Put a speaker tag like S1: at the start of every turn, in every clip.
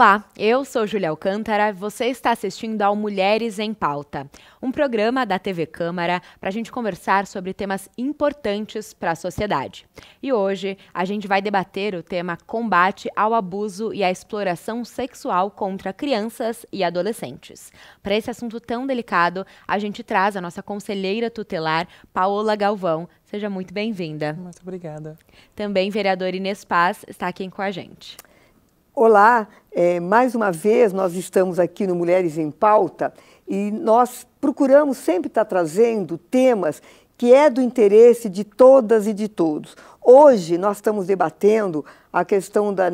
S1: Olá, eu sou Júlia Alcântara e você está assistindo ao Mulheres em Pauta, um programa da TV Câmara para a gente conversar sobre temas importantes para a sociedade. E hoje a gente vai debater o tema combate ao abuso e à exploração sexual contra crianças e adolescentes. Para esse assunto tão delicado, a gente traz a nossa conselheira tutelar, Paola Galvão. Seja muito bem-vinda.
S2: Muito obrigada.
S1: Também vereadora Inês Paz está aqui com a gente.
S3: Olá, mais uma vez nós estamos aqui no Mulheres em Pauta e nós procuramos sempre estar trazendo temas que é do interesse de todas e de todos. Hoje nós estamos debatendo a questão da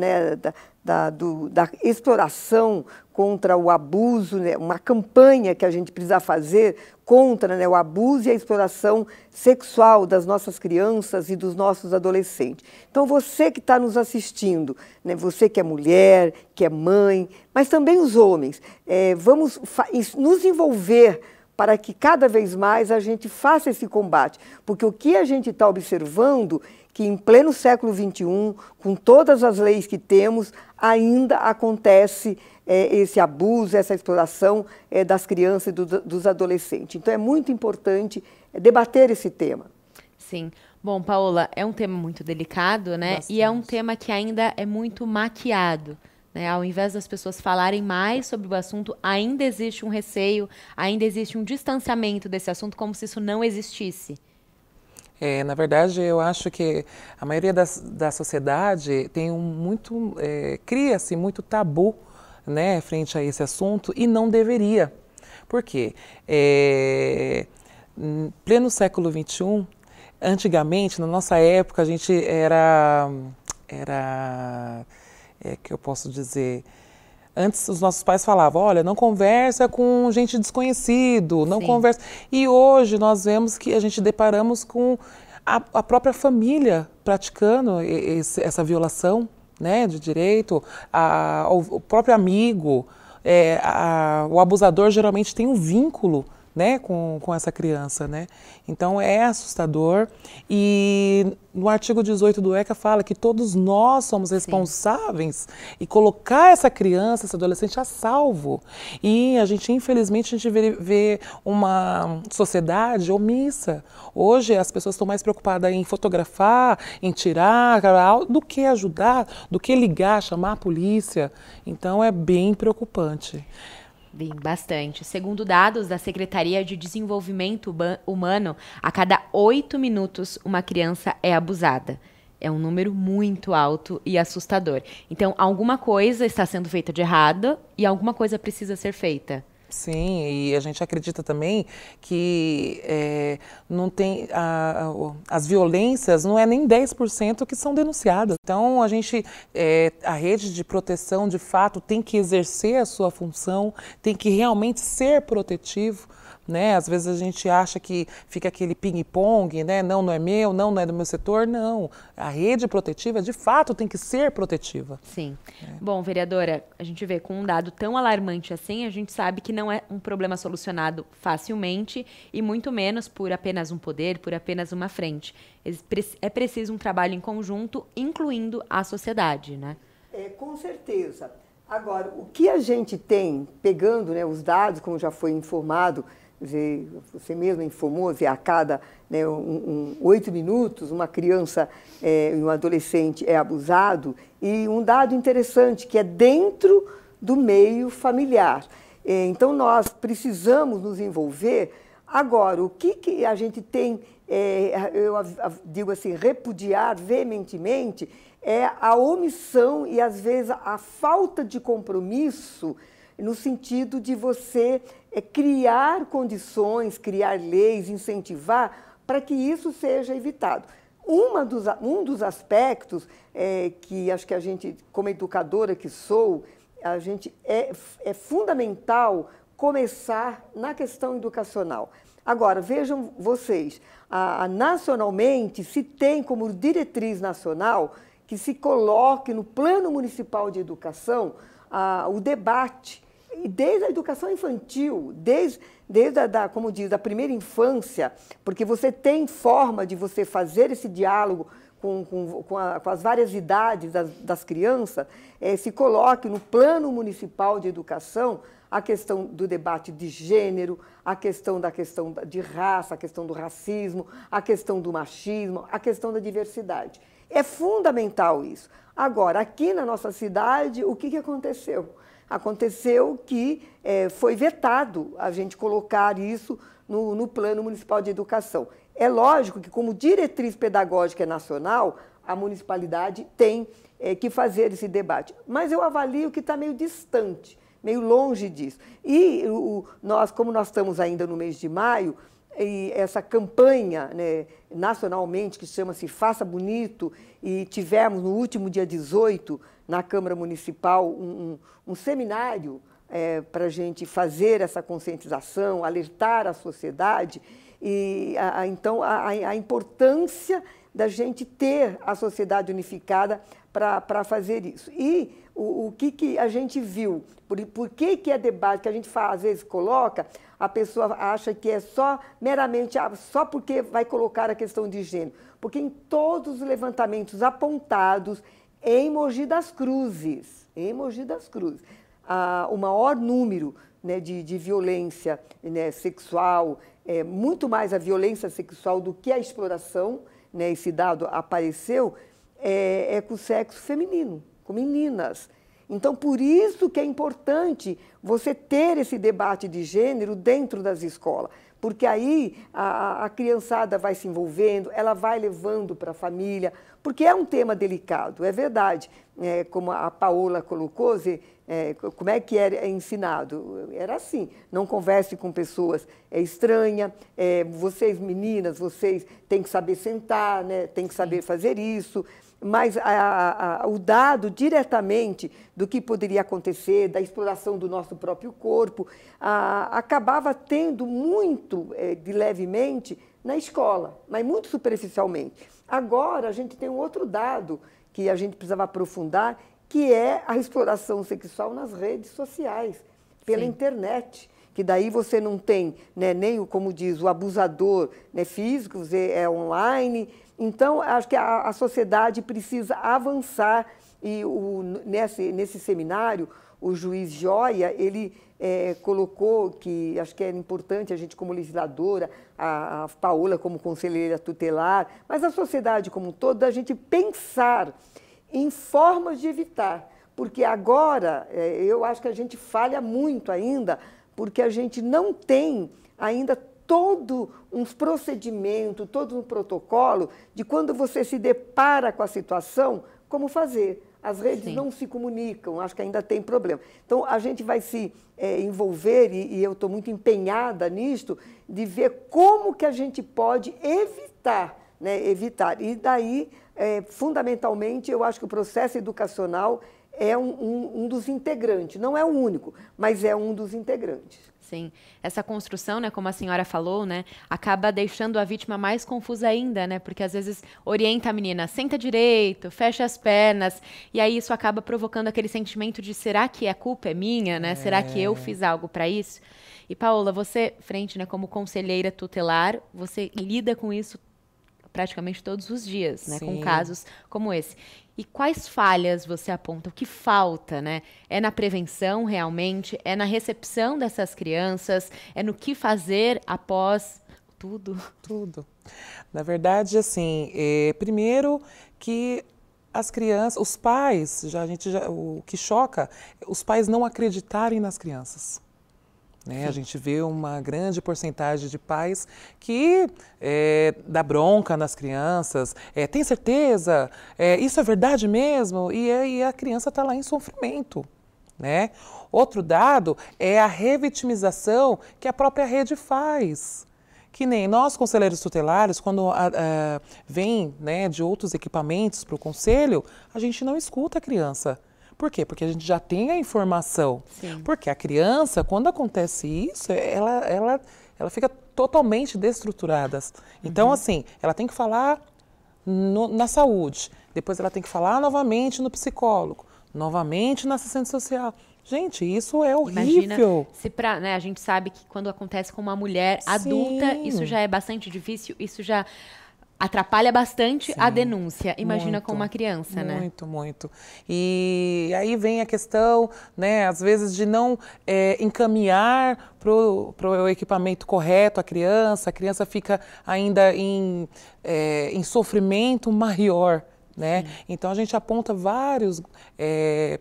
S3: exploração contra o abuso, né, uma campanha que a gente precisa fazer contra, né, o abuso e a exploração sexual das nossas crianças e dos nossos adolescentes. Então, você que está nos assistindo, né, você que é mulher, que é mãe, mas também os homens, vamos nos envolver para que cada vez mais a gente faça esse combate, porque o que a gente está observando que em pleno século XXI, com todas as leis que temos, ainda acontece esse abuso, essa exploração das crianças e dos adolescentes. Então, é muito importante debater esse tema.
S1: Sim. Bom, Paola, é um tema muito delicado, né? Bastante. E é um tema que ainda é muito maquiado. Ao invés das pessoas falarem mais sobre o assunto, ainda existe um receio, ainda existe um distanciamento desse assunto, como se isso não existisse.
S2: Na verdade, eu acho que a maioria da sociedade tem cria-se muito tabu, né, frente a esse assunto, e não deveria. Por quê? Em pleno século XXI, antigamente, na nossa época, a gente que eu posso dizer, antes os nossos pais falavam, olha, não conversa com gente desconhecido, não conversa. E hoje nós vemos que a gente deparamos com a própria família praticando essa violação, né, de direito, o próprio amigo, o abusador geralmente tem um vínculo, né, com essa criança, né? Então é assustador, e no artigo 18 do ECA fala que todos nós somos responsáveis e colocar essa criança, esse adolescente a salvo. E a gente, infelizmente, vê uma sociedade omissa. Hoje as pessoas estão mais preocupadas em fotografar, em tirar, do que ajudar, do que ligar, chamar a polícia. Então é bem preocupante.
S1: Bem, bastante. Segundo dados da Secretaria de Desenvolvimento Humano, a cada 8 minutos uma criança é abusada. É um número muito alto e assustador. Então, alguma coisa está sendo feita de errado e alguma coisa precisa ser feita.
S2: Sim, e a gente acredita também que não tem as violências não é nem 10% que são denunciadas. Então a rede de proteção de fato tem que exercer a sua função, tem que realmente ser protetivo, né? Às vezes a gente acha que fica aquele ping-pong, né? Não é meu, não é do meu setor, não. A rede protetiva de fato tem que ser protetiva.
S1: Sim. Bom, vereadora, a gente vê com um dado tão alarmante assim, a gente sabe que não é um problema solucionado facilmente e muito menos por apenas um poder, por apenas uma frente. É preciso um trabalho em conjunto, incluindo a sociedade, né?
S3: Com certeza. Agora, o que a gente tem, pegando, né, os dados, como já foi informado, você mesmo informou, a cada 8 minutos uma criança e um adolescente é abusado, e um dado interessante que é dentro do meio familiar. Então nós precisamos nos envolver. Agora, o que a gente tem, eu digo assim, repudiar veementemente, é a omissão e às vezes a falta de compromisso no sentido de você criar condições, criar leis, incentivar para que isso seja evitado. Um dos aspectos que acho que a gente, como educadora que sou, a gente é fundamental começar na questão educacional. Agora, vejam vocês, nacionalmente se tem como diretriz nacional que se coloque no Plano Municipal de Educação o debate, e desde a educação infantil, desde como diz, da primeira infância, porque você tem forma de você fazer esse diálogo com as várias idades das crianças, se coloque no Plano Municipal de Educação a questão do debate de gênero, a questão de raça, a questão do racismo, a questão do machismo, a questão da diversidade. É fundamental isso. Agora, aqui na nossa cidade, o que aconteceu? Aconteceu que foi vetado a gente colocar isso no Plano Municipal de Educação. É lógico que, como diretriz pedagógica nacional, a municipalidade tem que fazer esse debate. Mas eu avalio que está meio distante, meio longe disso. E como nós estamos ainda no mês de maio, e essa campanha, né, nacionalmente, que chama-se Faça Bonito, e tivemos no último dia 18, na Câmara Municipal, um seminário para a gente fazer essa conscientização, alertar a sociedade, e então a importância da gente ter a sociedade unificada para fazer isso. E o que a gente viu, por que é debate, que a gente às vezes coloca, a pessoa acha que é meramente só porque vai colocar a questão de gênero. Porque em todos os levantamentos apontados em Mogi das Cruzes, o maior número, né, de violência, né, sexual, muito mais a violência sexual do que a exploração, né, esse dado apareceu, com o sexo feminino, com meninas. Então, por isso que é importante você ter esse debate de gênero dentro das escolas, porque aí a criançada vai se envolvendo, ela vai levando para a família, porque é um tema delicado, é verdade. Como a Paola colocou, como é que era ensinado? Era assim, não converse com pessoas estranhas, vocês meninas, vocês têm que saber sentar, né? Têm que saber fazer isso. Mas o dado diretamente do que poderia acontecer, da exploração do nosso próprio corpo, acabava tendo muito de levemente na escola, mas muito superficialmente. Agora, a gente tem um outro dado que a gente precisava aprofundar, que é a exploração sexual nas redes sociais, pela internet. Que daí você não tem, né, nem, como diz, o abusador, né, físico, é online. Então, acho que a sociedade precisa avançar e nesse seminário, o juiz Joia, ele colocou que, acho que era importante a gente como legisladora, a Paola como conselheira tutelar, mas a sociedade como um todo, a gente pensar em formas de evitar. Porque agora, eu acho que a gente falha muito ainda, porque a gente não tem ainda todo uns procedimentos, todo um protocolo de quando você se depara com a situação, como fazer. As redes não se comunicam, acho que ainda tem problema. Então, a gente vai se envolver, e eu estou muito empenhada nisto, de ver como que a gente pode evitar, né, evitar. E daí, fundamentalmente, eu acho que o processo educacional é um dos integrantes, não é o único, mas é um dos integrantes.
S1: Sim, essa construção, né, como a senhora falou, né, acaba deixando a vítima mais confusa ainda, né, porque às vezes orienta a menina, senta direito, fecha as pernas, e aí isso acaba provocando aquele sentimento de será que a culpa é minha, né, será que eu fiz algo para isso? E Paola, você, frente, né, como conselheira tutelar, você lida com isso praticamente todos os dias, né, com casos como esse. E quais falhas você aponta? O que falta, né? É na prevenção, realmente? É na recepção dessas crianças? É no que fazer após tudo?
S2: Tudo. Na verdade, assim, primeiro que as crianças, os pais, o que choca, os pais não acreditarem nas crianças. Né? A gente vê uma grande porcentagem de pais que dá bronca nas crianças, tem certeza? Isso é verdade mesmo? E a criança está lá em sofrimento. Né? Outro dado é a revitimização que a própria rede faz. Que nem nós, conselheiros tutelares, quando vem, né, de outros equipamentos para o conselho, a gente não escuta a criança. Por quê? Porque a gente já tem a informação. Sim. Porque a criança, quando acontece isso, ela fica totalmente desestruturada. Então, assim, ela tem que falar na saúde, depois ela tem que falar novamente no psicólogo, novamente na assistente social. Gente, isso é horrível.
S1: Imagina, né, a gente sabe que quando acontece com uma mulher adulta, isso já é bastante difícil, isso já atrapalha bastante a
S2: Sim,
S1: denúncia. Imagina
S2: muito,
S1: com uma criança, né?
S2: Muito, muito. E aí vem a questão, né, às vezes, de não encaminhar para o equipamento correto a criança fica ainda em sofrimento maior. Né? Então a gente aponta vários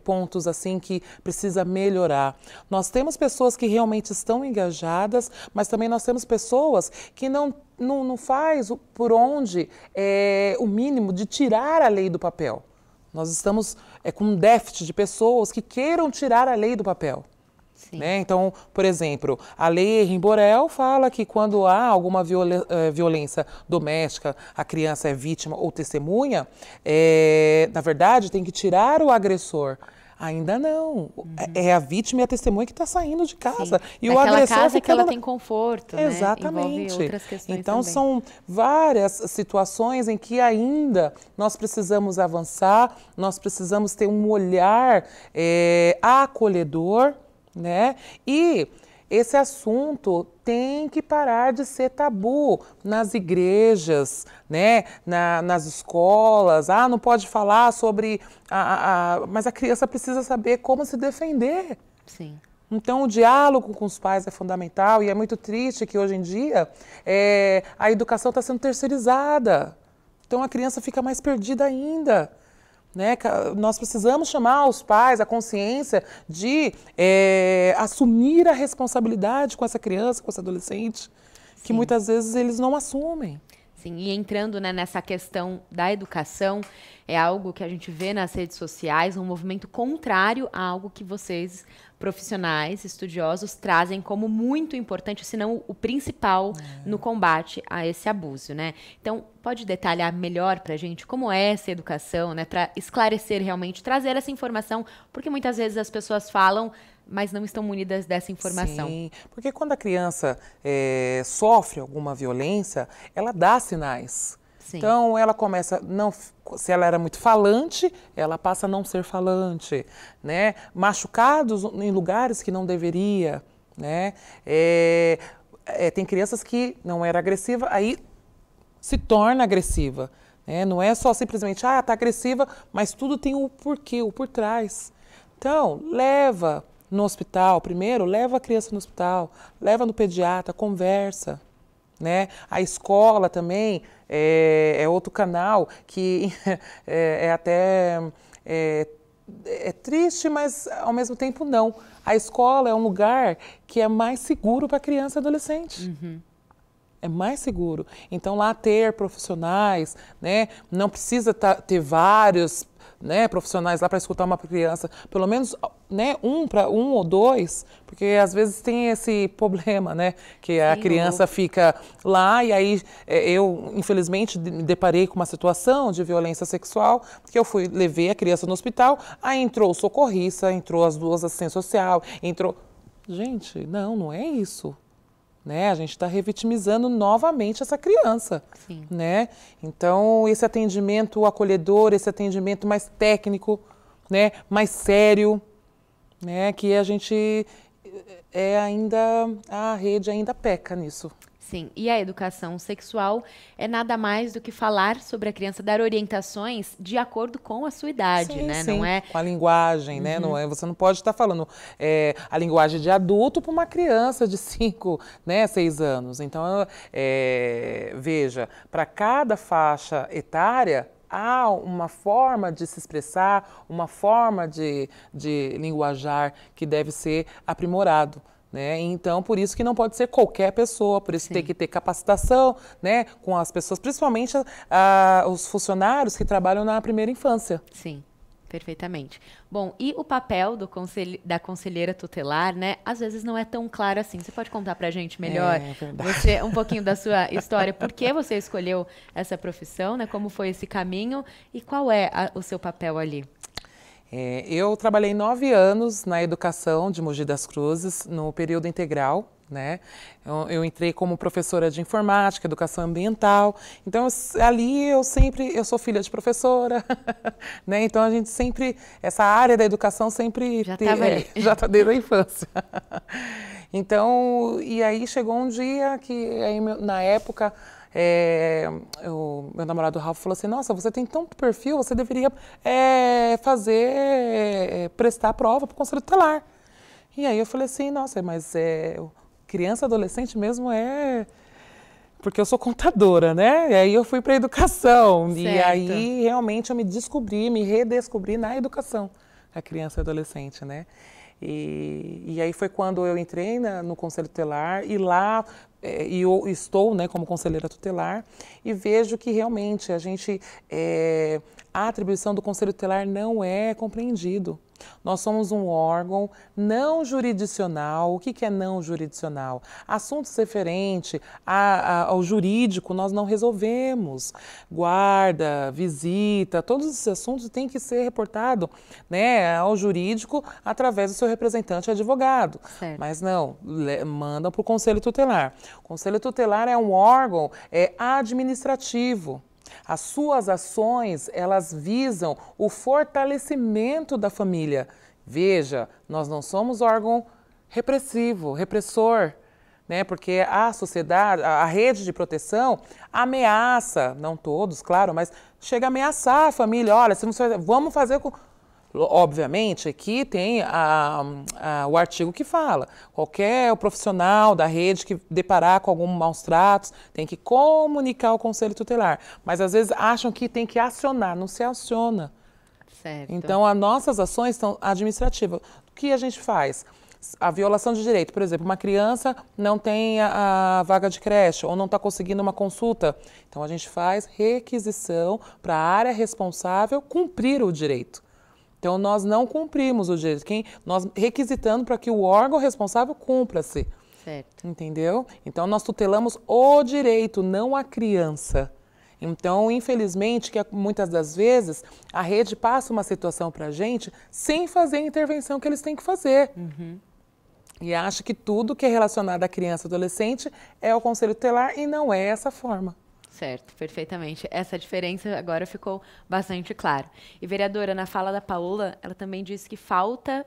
S2: pontos assim que precisa melhorar. Nós temos pessoas que realmente estão engajadas, mas também nós temos pessoas que não faz por onde o mínimo de tirar a lei do papel. Nós estamos com um déficit de pessoas que queiram tirar a lei do papel. Né? Então, por exemplo, a lei Henri Borel fala que quando há alguma violência doméstica, a criança é vítima ou testemunha, na verdade tem que tirar o agressor. Ainda não. É a vítima e a testemunha que está saindo de casa.
S1: Sim.
S2: E o agressor
S1: casa que ela tem conforto,
S2: exatamente.
S1: Né? Envolve outras questões
S2: então
S1: também.
S2: São várias situações em que ainda nós precisamos avançar, nós precisamos ter um olhar acolhedor, né? E esse assunto tem que parar de ser tabu nas igrejas, né? Nas escolas. Não pode falar sobre... mas a criança precisa saber como se defender.
S1: Sim.
S2: Então, o diálogo com os pais é fundamental e é muito triste que hoje em dia a educação está sendo terceirizada. Então, a criança fica mais perdida ainda. Né? Nós precisamos chamar os pais a consciência de assumir a responsabilidade com essa criança, com esse adolescente, que muitas vezes eles não assumem.
S1: Sim, e entrando, né, nessa questão da educação, é algo que a gente vê nas redes sociais, um movimento contrário a algo que vocês, profissionais, estudiosos, trazem como muito importante, se não o principal no combate a esse abuso, né? Então, pode detalhar melhor para a gente como é essa educação, né, para esclarecer realmente, trazer essa informação, porque muitas vezes as pessoas falam, mas não estão munidas dessa informação.
S2: Sim, porque quando a criança sofre alguma violência, ela dá sinais. Sim. Então, ela começa, se ela era muito falante, ela passa a não ser falante, né? Machucados em lugares que não deveria, né? Tem crianças que não era agressiva, aí se torna agressiva, né? Não é só simplesmente, tá agressiva, mas tudo tem o porquê, o por trás. Então, leva no hospital, primeiro, leva a criança no hospital, leva no pediatra, conversa, né? A escola também é outro canal que até triste, mas ao mesmo tempo não. A escola é um lugar que é mais seguro para criança e adolescente. Uhum. É mais seguro. Então, lá ter profissionais, né? Não precisa ter vários, né, profissionais lá para escutar uma criança, pelo menos, né, um ou dois, porque às vezes tem esse problema, né, que a criança fica lá e aí eu, infelizmente, me deparei com uma situação de violência sexual, porque eu levei a criança no hospital, aí entrou o socorrista, entrou as duas assistentes social, entrou... Gente, não é isso. Né? A gente está revitimizando novamente essa criança. Sim. Né? Então, esse atendimento acolhedor, esse atendimento mais técnico, né? Mais sério, né? Que a gente a rede ainda peca nisso.
S1: Sim, e a educação sexual é nada mais do que falar sobre a criança, dar orientações de acordo com a sua idade,
S2: sim,
S1: né?
S2: Sim.
S1: Não é...
S2: Com a linguagem, né? Não é, você não pode estar falando a linguagem de adulto para uma criança de 5, né, 6 anos. Então, veja, para cada faixa etária, há uma forma de se expressar, uma forma de linguajar que deve ser aprimorado. Né? Então, por isso que não pode ser qualquer pessoa, por isso tem que ter capacitação, né, com as pessoas, principalmente os funcionários que trabalham na primeira infância.
S1: Sim, perfeitamente. Bom, e o papel da conselheira tutelar, né, às vezes não é tão claro assim. Você pode contar pra gente melhor um pouquinho da sua história, por que você escolheu essa profissão, né, como foi esse caminho e qual é o seu papel ali?
S2: Eu trabalhei 9 anos na educação de Mogi das Cruzes, no período integral, né? Eu entrei como professora de informática, educação ambiental, então ali eu sou filha de professora, né? Então a gente sempre, essa área da educação sempre
S1: já estava ali.
S2: Já está desde a infância. Então, e aí chegou um dia que, aí, na época, meu namorado Ralf falou assim, nossa, você tem tanto perfil, você deveria prestar prova para o Conselho Tutelar. E aí eu falei assim, nossa, mas criança, adolescente mesmo porque eu sou contadora, né? E aí eu fui para a educação.
S1: Certo.
S2: E aí realmente eu me redescobri na educação da criança e adolescente, né? E aí foi quando eu entrei no Conselho Tutelar e lá eu estou, né, como conselheira tutelar e vejo que realmente a atribuição do Conselho Tutelar não é compreendido. Nós somos um órgão não jurisdicional. O que é não jurisdicional? Assuntos referentes ao jurídico nós não resolvemos. Guarda, visita, todos esses assuntos têm que ser reportados, né, ao jurídico através do seu representante advogado.
S1: Certo.
S2: Mas não, mandam para o Conselho Tutelar. O Conselho Tutelar é um órgão administrativo. As suas ações, elas visam o fortalecimento da família. Veja, nós não somos órgão repressor, né? Porque a sociedade, a rede de proteção ameaça, não todos, claro, mas chega a ameaçar a família. Olha, vamos fazer com... Obviamente, aqui tem o artigo que fala, qualquer profissional da rede que deparar com algum maus tratos tem que comunicar ao Conselho Tutelar, mas às vezes acham que tem que acionar, não se aciona.
S1: Certo.
S2: Então, as nossas ações são administrativas. O que a gente faz? A violação de direito, por exemplo, uma criança não tem a vaga de creche ou não está conseguindo uma consulta, então a gente faz requisição para a área responsável cumprir o direito. Então, nós não cumprimos o direito, nós requisitando para que o órgão responsável cumpra-se.
S1: Certo.
S2: Entendeu? Então, nós tutelamos o direito, não a criança. Então, infelizmente, que muitas das vezes a rede passa uma situação para a gente sem fazer a intervenção que eles têm que fazer.
S1: Uhum.
S2: E acha que tudo que é relacionado à criança e adolescente é o Conselho Tutelar e não é essa forma.
S1: Certo, perfeitamente. Essa diferença agora ficou bastante clara. E, vereadora, na fala da Paola, ela também disse que faltam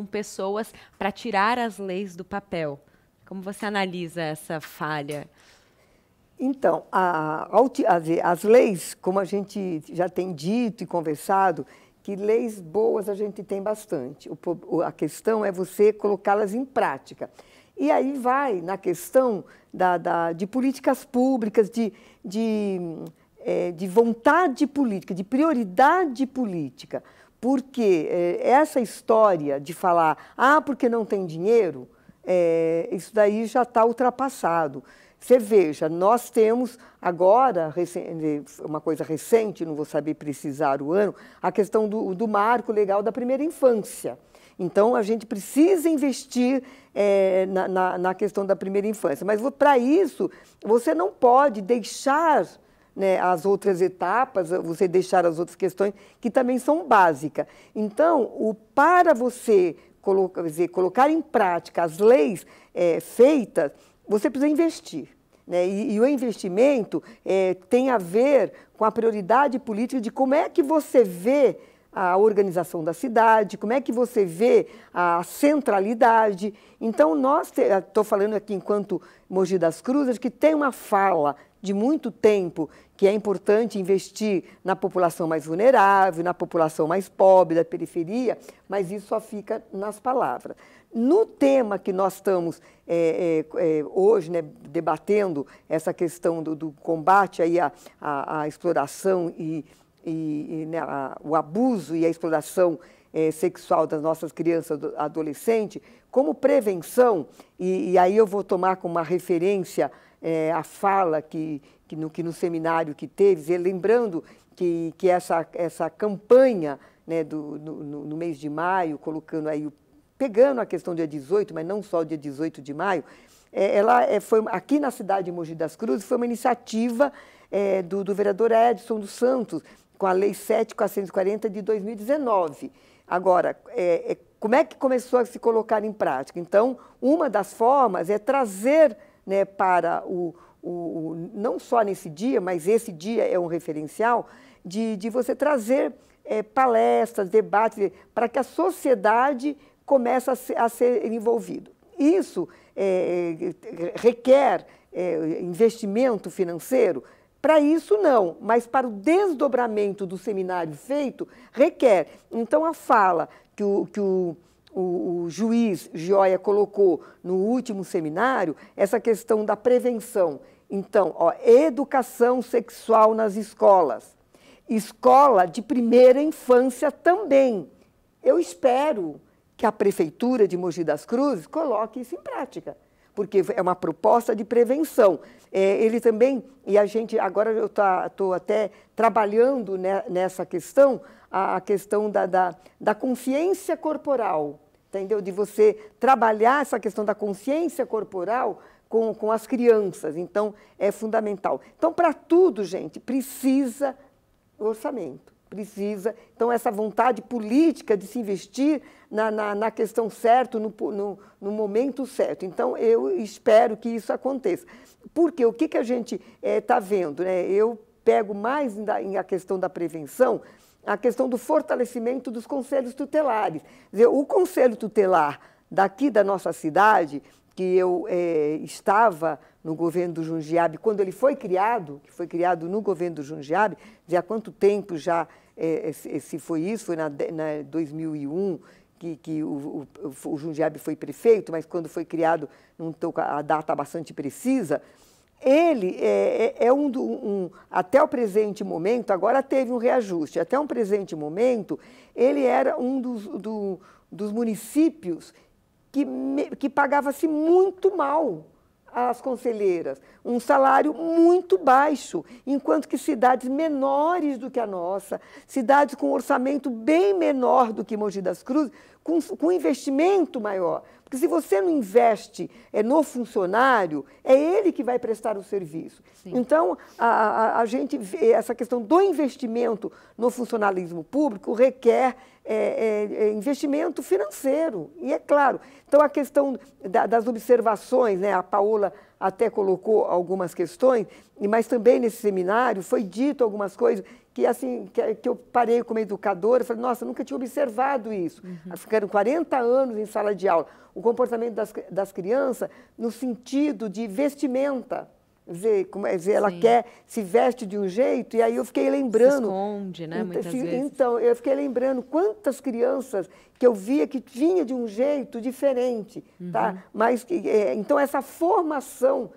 S1: pessoas para tirar as leis do papel. Como você analisa essa falha?
S3: Então, as leis, como a gente já tem dito e conversado, que leis boas a gente tem bastante. A questão é você colocá-las em prática. E aí vai na questão de políticas públicas, de vontade política, de prioridade política. Porque essa história de falar, porque não tem dinheiro, isso daí já está ultrapassado. Você veja, nós temos agora, uma coisa recente, não vou saber precisar o ano, a questão do marco legal da primeira infância. Então, a gente precisa investir na questão da primeira infância. Mas, para isso, você não pode deixar, né, as outras etapas, você deixar as outras questões que também são básicas. Então, para você colocar em prática as leis feitas, você precisa investir. Né? E o investimento tem a ver com a prioridade política de como é que você vê a organização da cidade, como é que você vê a centralidade. Então, estou falando aqui enquanto Mogi das Cruzes, que tem uma fala de muito tempo que é importante investir na população mais vulnerável, na população mais pobre, da periferia, mas isso só fica nas palavras. No tema que nós estamos hoje, né, debatendo, essa questão do combate aí à exploração né, o abuso e a exploração sexual das nossas crianças e adolescentes, como prevenção, e aí eu vou tomar como uma referência a fala que no seminário que teve, lembrando que essa campanha, né, no mês de maio, colocando aí, pegando a questão do dia 18, mas não só o dia 18 de maio, ela foi aqui na cidade de Mogi das Cruzes, foi uma iniciativa do vereador Edson dos Santos, com a Lei 7.440 de 2019. Agora, como é que começou a se colocar em prática? Então, uma das formas é trazer, né, para não só nesse dia, mas esse dia é um referencial, de você trazer palestras, debates, para que a sociedade comece a ser envolvida. isso requer investimento financeiro? Para isso, não, mas para o desdobramento do seminário feito, requer. Então, a fala que o juiz Gioia colocou no último seminário, essa questão da prevenção. Então, educação sexual nas escolas. Escola de primeira infância também. Eu espero que a Prefeitura de Mogi das Cruzes coloque isso em prática, porque é uma proposta de prevenção. Ele também, e a gente, agora eu estou até trabalhando nessa questão, a questão da consciência corporal, entendeu? De você trabalhar essa questão da consciência corporal com as crianças. Então, é fundamental. Então, para tudo, gente, precisa orçamento. Precisa, então, essa vontade política de se investir na questão certa, no momento certo. Então, eu espero que isso aconteça. Porque o que a gente está vendo, né? Eu pego mais a questão da prevenção, a questão do fortalecimento dos conselhos tutelares. Quer dizer, o conselho tutelar daqui da nossa cidade, que eu estava no governo do Jundiabe, quando ele foi criado, que foi criado no governo do Jundiabe, há quanto tempo já se foi isso? Foi na 2001 que o Jundiabe foi prefeito, mas quando foi criado, não estou com a data bastante precisa, ele até o presente momento, agora teve um reajuste, até um presente momento, ele era um dos municípios que pagava-se muito mal às conselheiras, um salário muito baixo, enquanto que cidades menores do que a nossa, cidades com orçamento bem menor do que Mogi das Cruzes, com investimento maior. Porque se você não investe no funcionário, é ele que vai prestar o serviço. Sim. Então, a gente vê essa questão do investimento no funcionalismo público requer investimento financeiro. E é claro, então a questão das observações, né, a Paola até colocou algumas questões, mas também nesse seminário foi dito algumas coisas que, assim, que eu parei como educadora, falei, nossa, nunca tinha observado isso. Uhum. Ficaram 40 anos em sala de aula. O comportamento das crianças no sentido de vestimenta. Ela se veste de um jeito, e aí eu fiquei lembrando... Se
S1: esconde, né, muitas vezes.
S3: Então, eu fiquei lembrando quantas crianças que eu via que vinha de um jeito diferente, tá? Mas, então, essa formação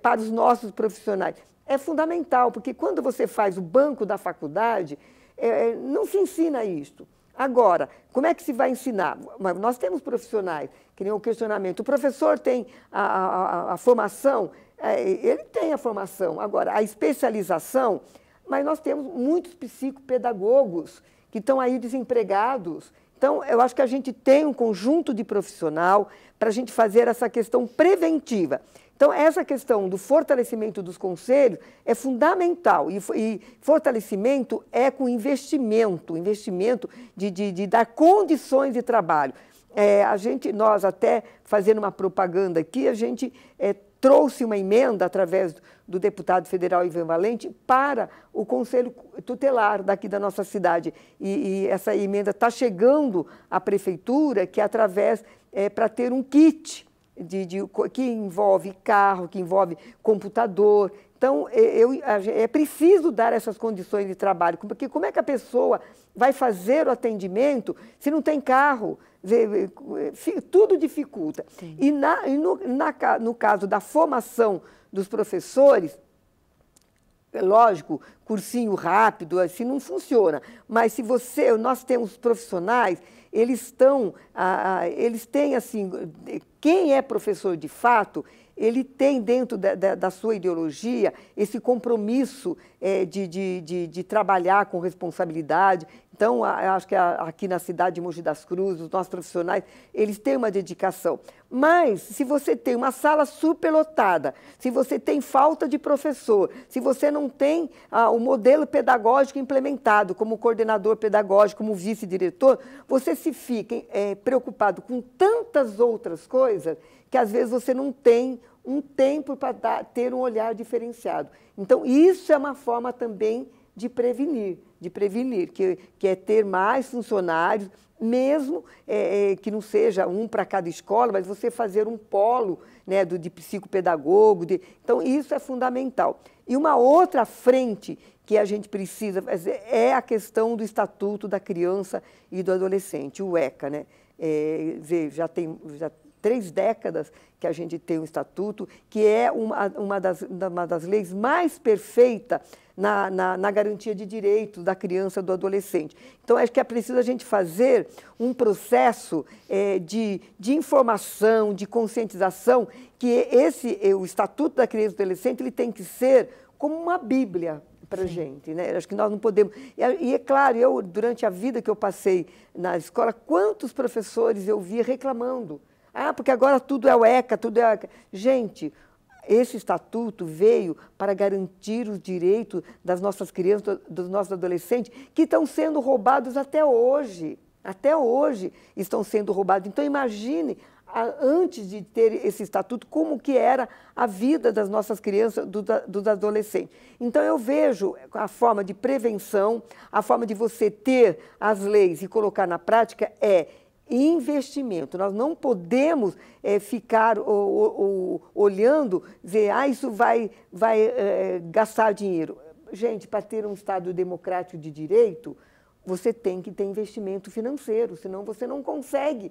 S3: para os nossos profissionais é fundamental, porque quando você faz o banco da faculdade, não se ensina isto. Agora, como é que se vai ensinar? Nós temos profissionais, que nem o questionamento. O professor tem a formação... ele tem a formação. Agora, a especialização, mas nós temos muitos psicopedagogos que estão aí desempregados. Então, eu acho que a gente tem um conjunto de profissional para a gente fazer essa questão preventiva. Então, essa questão do fortalecimento dos conselhos é fundamental. E fortalecimento é com investimento de dar condições de trabalho. Nós até fazendo uma propaganda aqui, a gente trouxe uma emenda, através do deputado federal Ivan Valente, para o Conselho Tutelar daqui da nossa cidade. E essa emenda está chegando à Prefeitura, que é através, para ter um kit que envolve carro, que envolve computador. Então, é preciso dar essas condições de trabalho, porque como é que a pessoa vai fazer o atendimento se não tem carro? Tudo dificulta. Sim. E no caso da formação dos professores, lógico, cursinho rápido, assim não funciona. Mas se nós temos profissionais, eles têm assim, quem é professor de fato, ele tem dentro da sua ideologia esse compromisso de trabalhar com responsabilidade. Então, acho que aqui na cidade de Mogi das Cruzes, os nossos profissionais, eles têm uma dedicação. Mas, se você tem uma sala superlotada, se você tem falta de professor, se você não tem o modelo pedagógico implementado como coordenador pedagógico, como vice-diretor, você se fica preocupado com tantas outras coisas que, às vezes, você não tem um tempo para ter um olhar diferenciado. Então, isso é uma forma também de prevenir, que é ter mais funcionários, mesmo que não seja um para cada escola, mas você fazer um polo, né, de psicopedagogo. Então, isso é fundamental. E uma outra frente que a gente precisa fazer é a questão do Estatuto da Criança e do Adolescente, o ECA, né? Já 3 décadas que a gente tem um estatuto, que é uma das leis mais perfeitas na garantia de direitos da criança e do adolescente. Então, acho que é preciso a gente fazer um processo de informação, de conscientização, que o Estatuto da Criança e do Adolescente ele tem que ser como uma Bíblia para a gente, né? Acho que nós não podemos... E é claro, durante a vida que eu passei na escola, quantos professores eu via reclamando? Porque agora tudo é o ECA, tudo é... Gente, esse estatuto veio para garantir os direitos das nossas crianças, dos nossos adolescentes, que estão sendo roubados até hoje. Até hoje estão sendo roubados. Então, imagine, antes de ter esse estatuto, como que era a vida das nossas crianças, dos adolescentes. Então, eu vejo a forma de prevenção, a forma de você ter as leis e colocar na prática investimento. Nós não podemos ficar olhando, dizer, isso vai gastar dinheiro. Gente, para ter um Estado democrático de direito, você tem que ter investimento financeiro, senão você não consegue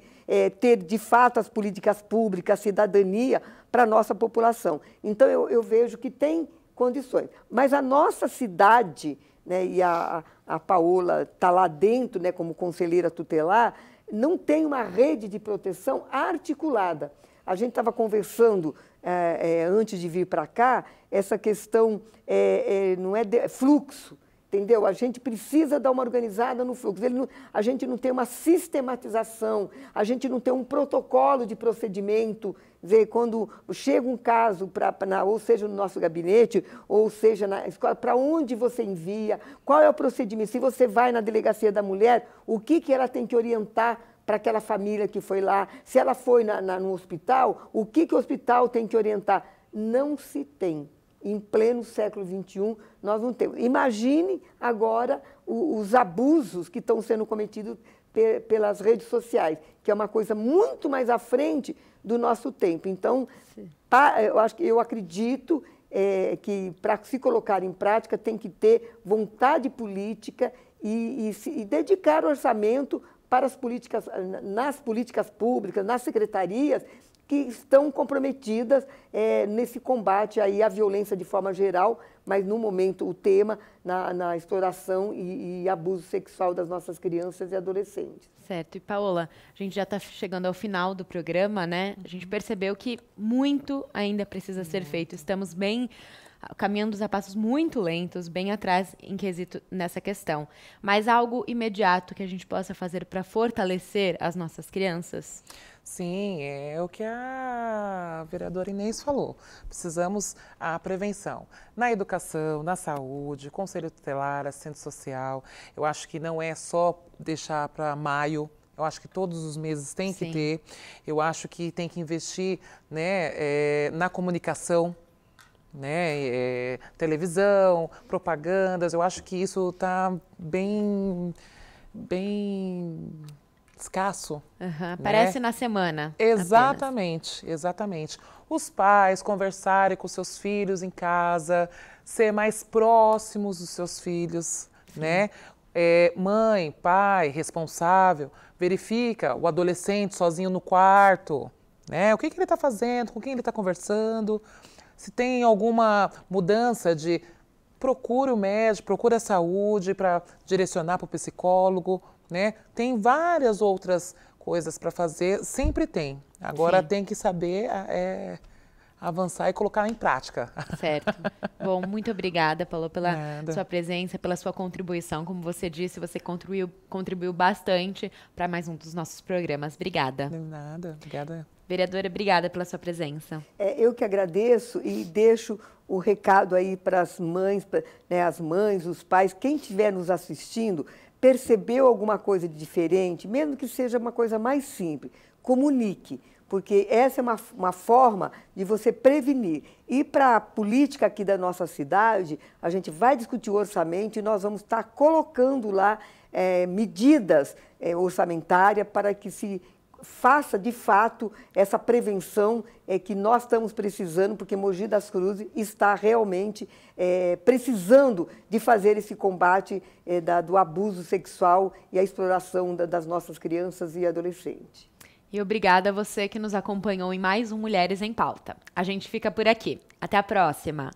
S3: ter, de fato, as políticas públicas, a cidadania para a nossa população. Então, eu vejo que tem condições. Mas a nossa cidade, né, e a Paola está lá dentro, né, como conselheira tutelar, não tem uma rede de proteção articulada. A gente estava conversando antes de vir para cá, essa questão não é fluxo. Entendeu? A gente precisa dar uma organizada no fluxo. A gente não tem uma sistematização, a gente não tem um protocolo de procedimento. Quando chega um caso, ou seja no nosso gabinete, ou seja na escola, para onde você envia, qual é o procedimento? Se você vai na delegacia da mulher, o que ela tem que orientar para aquela família que foi lá? Se ela foi no hospital, o que o hospital tem que orientar? Não se tem. Em pleno século XXI, nós não temos. Imagine agora os abusos que estão sendo cometidos pelas redes sociais, que é uma coisa muito mais à frente do nosso tempo. Então, eu acredito que para se colocar em prática tem que ter vontade política e dedicar o orçamento para nas políticas públicas, nas secretarias, que estão comprometidas nesse combate aí à violência de forma geral, mas no momento o tema na exploração e abuso sexual das nossas crianças e adolescentes.
S1: Certo. E Paola, a gente já está chegando ao final do programa, né? A gente percebeu que muito ainda precisa ser feito. Estamos caminhando a passos muito lentos, bem atrás em quesito nessa questão. Mas algo imediato que a gente possa fazer para fortalecer as nossas crianças?
S2: Sim, é o que a vereadora Inês falou. Precisamos a prevenção na educação, na saúde, conselho tutelar, assistente social. Eu acho que não é só deixar para maio. Eu acho que todos os meses tem que ter. Eu acho que tem que investir, né, na comunicação, né, televisão, propagandas. Eu acho que isso está bem escasso.
S1: Aparece na semana.
S2: Exatamente, apenas. Exatamente. Os pais conversarem com seus filhos em casa, ser mais próximos dos seus filhos, né? Mãe, pai, responsável, verifica o adolescente sozinho no quarto, né? O que ele está fazendo, com quem ele está conversando, se tem alguma mudança procure o médico, procure a saúde para direcionar para o psicólogo, né? Tem várias outras coisas para fazer, sempre tem. Agora tem que saber avançar e colocar em prática.
S1: Certo. Bom, muito obrigada, Paola, pela sua presença, pela sua contribuição. Como você disse, você contribuiu bastante para mais um dos nossos programas. Obrigada.
S2: De nada, obrigada.
S1: Vereadora, obrigada pela sua presença.
S3: Eu que agradeço e deixo o recado aí para as mães, né, as mães, os pais, quem estiver nos assistindo, percebeu alguma coisa de diferente, mesmo que seja uma coisa mais simples, comunique. porque essa é uma forma de você prevenir. E para a política aqui da nossa cidade, a gente vai discutir o orçamento e nós vamos estar colocando lá medidas orçamentárias para que se faça, de fato, essa prevenção que nós estamos precisando, porque Mogi das Cruzes está realmente precisando de fazer esse combate do abuso sexual e a exploração das nossas crianças e adolescentes.
S1: E obrigada a você que nos acompanhou em mais um Mulheres em Pauta. A gente fica por aqui. Até a próxima!